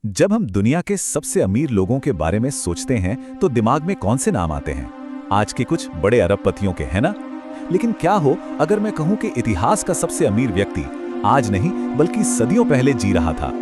जब हम दुनिया के सबसे अमीर लोगों के बारे में सोचते हैं तो दिमाग में कौन से नाम आते हैं? आज के कुछ बड़े अरबपतियों के, है ना? लेकिन क्या हो अगर मैं कहूं कि इतिहास का सबसे अमीर व्यक्ति आज नहीं बल्कि सदियों पहले जी रहा था।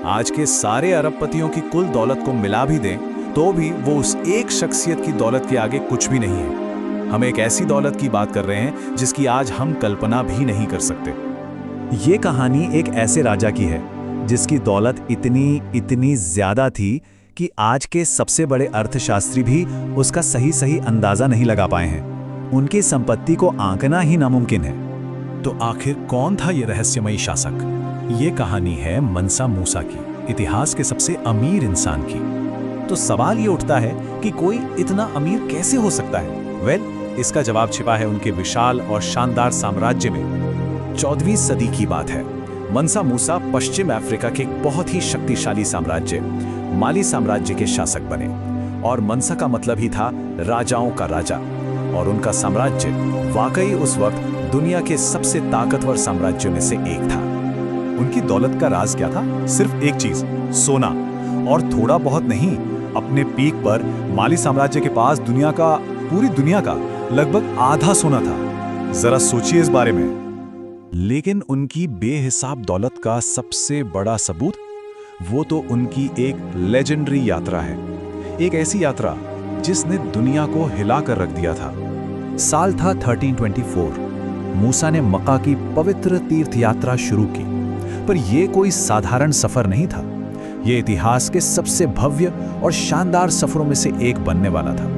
आज के सारे अरबपतियों की कुल दौलत को मिला भी दें तो भी वो उस एक शख्सियत की दौलत के आगे कुछ भी नहीं है। हम एक ऐसी दौलत की बात कर रहे हैं जिसकी आज हम कल्पना भी नहीं कर सकते। ये कहानी एक ऐसे राजा की है जिसकी दौलत इतनी ज्यादा थी कि आज के सबसे बड़े अर्थशास्त्री भी उसका सही अंदाजा नहीं लगा पाए हैं। उनकी संपत्ति को आंकना ही नामुमकिन है। तो आखिर कौन था ये रहस्यमयी शासक? ये कहानी है मनसा मूसा की, इतिहास के सबसे अमीर इंसान की। तो सवाल ये उठता है कि कोई इतना अमीर कैसे हो सकता है? इसका जवाब छिपा है उनके विशाल और शानदार साम्राज्य में। 14वीं सदी की बात है। मनसा मूसा पश्चिम अफ्रीका के एक बहुत ही शक्तिशाली साम्राज्य माली साम्राज्य के शासक बने। और मनसा का मतलब ही था राजाओं का राजा, और उनका साम्राज्य वाकई उस वक्त दुनिया के सबसे ताकतवर साम्राज्यों में से एक था। उनकी दौलत का राज क्या था? सिर्फ एक चीज, सोना। और थोड़ा बहुत नहीं, अपने पीक पर माली साम्राज्य के पास पूरी दुनिया का लगभग आधा सोना था। जरा सोचिए इस बारे में। लेकिन उनकी बेहिसाब दौलत का सबसे बड़ा सबूत वो तो उनकी एक लेजेंडरी यात्रा है। एक ऐसी यात्रा जिसने दुनिया को हिला कर रख दिया था। साल था 1324। मूसा ने मक्का की पवित्र तीर्थ यात्रा शुरू की, पर यह कोई साधारण सफर नहीं था। यह इतिहास के सबसे भव्य और शानदार सफरों में से एक बनने वाला था।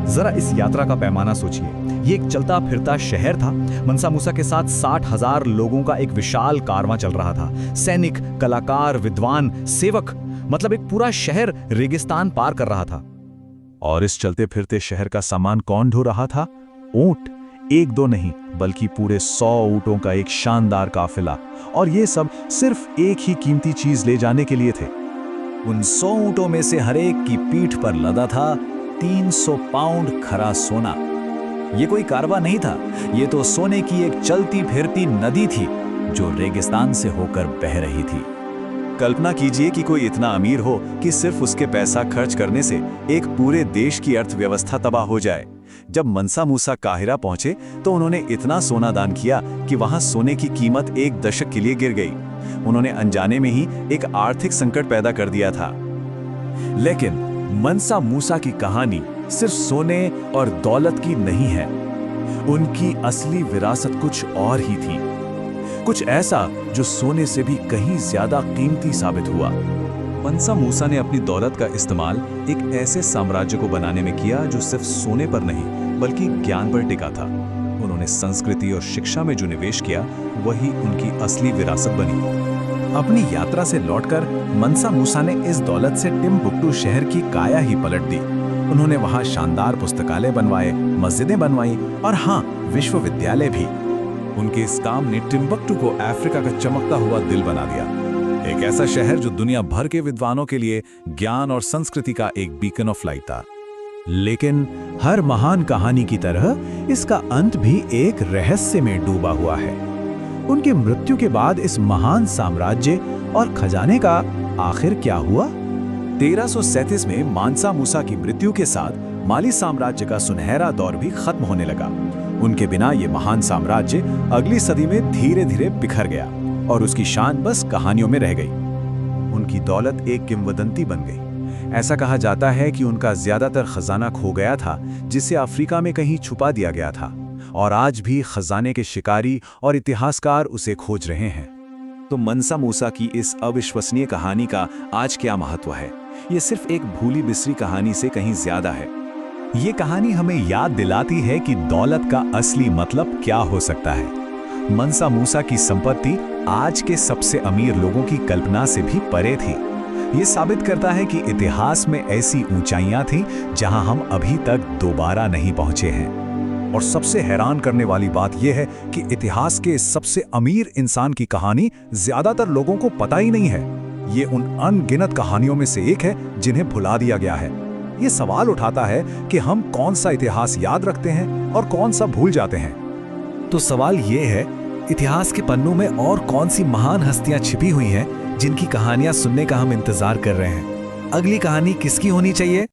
जरा इस यात्रा का पैमाना सोचिए। ये एक चलता फिरता शहर था। मनसा मूसा के साथ 60,000 लोगों का एक विशाल कारवां चल रहा था। सैनिक, कलाकार, विद्वान, सेवक, मतलब एक पूरा शहर रेगिस्तान पार कर रहा था। और इस चलते फिरते शहर का सामान कौन ढो रहा था? ऊंट। एक दो नहीं बल्कि पूरे 100 ऊंटों का एक शानदार काफिला। और ये सब सिर्फ एक ही कीमती चीज ले जाने के लिए थे। उन 100 ऊंटों में से हर एक की पीठ पर लदा था 300 पाउंड खरा सोना। ये कोई कारवां नहीं था, ये तो सोने की एक चलती फिरती नदी थी जो रेगिस्तान से होकर बह रही थी। कल्पना कीजिए कि कोई इतना अमीर हो कि सिर्फ उसके पैसा खर्च करने से एक पूरे देश की अर्थव्यवस्था तबाह हो जाए। जब मनसा मूसा काहिरा पहुंचे तो उन्होंने इतना सोना दान किया कि वहां सोने की कीमत एक दशक के लिए गिर गई। उन्होंने अनजाने में ही एक आर्थिक संकट पैदा कर दिया था। लेकिन मनसा मूसा की कहानी सिर्फ सोने और दौलत की नहीं है। उनकी असली विरासत कुछ और ही थी, कुछ ऐसा जो सोने से भी कहीं ज्यादा कीमती साबित हुआ। मनसा मूसा ने अपनी दौलत का इस्तेमाल एक ऐसे साम्राज्य को बनाने में किया जो सिर्फ सोने पर नहीं बल्कि ज्ञान पर टिका था। उन्होंने संस्कृति और शिक्षा में जो निवेश किया वही उनकी असली विरासत बनी। अपनी यात्रा से लौटकर मनसा मूसा ने इस दौलत से टिम्बुक्टू शहर की काया ही पलट दी। उन्होंने वहां शानदार पुस्तकालय बनवाए, मस्जिदें बनवाई और हाँ, विश्वविद्यालय भी। उनके इस काम ने टिम्बुक्टू को अफ्रीका का चमकता हुआ दिल बना दिया। एक ऐसा शहर जो दुनिया भर के विद्वानों के लिए ज्ञान और संस्कृति का एक बीकन ऑफ लाइट था। लेकिन हर महान कहानी की तरह इसका अंत भी एक रहस्य में डूबा हुआ है। उनकी मृत्यु के बाद इस महान साम्राज्य और खजाने का आखिर क्या हुआ? 1337 में मनसा मूसा की मृत्यु के साथ माली साम्राज्य का सुनहरा दौर भी खत्म होने लगा। उनके बिना ये महान साम्राज्य अगली सदी में धीरे धीरे बिखर गया और उसकी शान बस कहानियों में रह गई। उनकी दौलत एक किंवदंती बन गई। ऐसा कहा जाता है कि उनका ज्यादातर खजाना खो गया था, जिसे अफ्रीका में कहीं छुपा दिया गया था, और आज भी खजाने के शिकारी और इतिहासकार उसे खोज रहे हैं। तो मनसा मूसा की इस अविश्वसनीय कहानी का आज क्या महत्व है? ये सिर्फ एक भूली बिसरी कहानी से कहीं ज्यादा है। ये कहानी हमें याद दिलाती है कि दौलत का असली मतलब क्या हो सकता है। मनसा मूसा की संपत्ति आज के सबसे अमीर लोगों की कल्पना से भी परे थी। ये साबित करता है कि इतिहास में ऐसी ऊंचाइयां थीं जहां हम अभी तक दोबारा नहीं पहुंचे हैं। और सबसे हैरान करने वाली बात यह है कि इतिहास के सबसे अमीर इंसान की कहानी ज्यादातर लोगों को पता ही नहीं है। ये उन अनगिनत कहानियों में से एक है जिन्हें भुला दिया गया है। ये सवाल उठाता है कि हम कौन सा इतिहास याद रखते हैं और कौन सा भूल जाते हैं। तो सवाल ये है, इतिहास के पन्नों में और कौन सी महान हस्तियां छिपी हुई हैं जिनकी कहानियां सुनने का हम इंतजार कर रहे हैं। अगली कहानी किसकी होनी चाहिए?